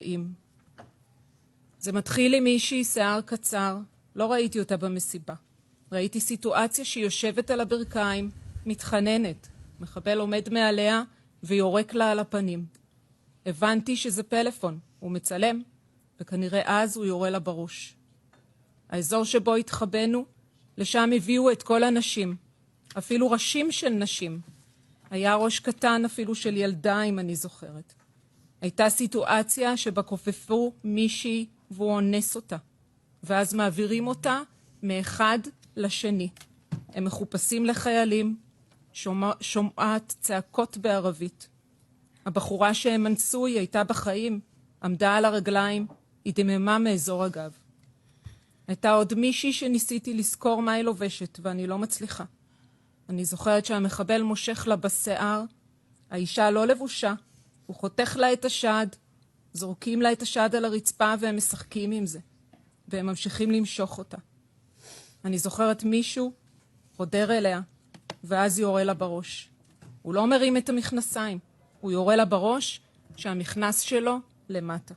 נראים. זה מתחיל עם מישהי שיער קצר, לא ראיתי אותה במסיבה. ראיתי סיטואציה שהיא יושבת על הברכיים, מתחננת. מחבל עומד מעליה ויורק לה על הפנים. הבנתי שזה פלאפון, הוא מצלם, וכנראה אז הוא יורה לה בראש. האזור שבו התחבאנו, לשם הביאו את כל הנשים, אפילו ראשים של נשים. היה ראש קטן אפילו של ילדה, אם אני זוכרת. הייתה סיטואציה שבה כופפו מישהי והוא אונס אותה, ואז מעבירים אותה מאחד לשני. הם מחופשים לחיילים, שומעת צעקות בערבית. הבחורה שהם אנסו היא הייתה בחיים, עמדה על הרגליים, היא דממה מאזור הגב. הייתה עוד מישהי שניסיתי לזכור מה היא לובשת, ואני לא מצליחה. אני זוכרת שהמחבל מושך לה בשיער, האישה לא לבושה, הוא חותך לה את השד, זורקים לה את השד על הרצפה והם משחקים עם זה, והם ממשיכים למשוך אותה. אני זוכרת מישהו חודר אליה, ואז יורה לה בראש. הוא לא מרים את המכנסיים, הוא יורה לה בראש שהמכנס שלו למטה.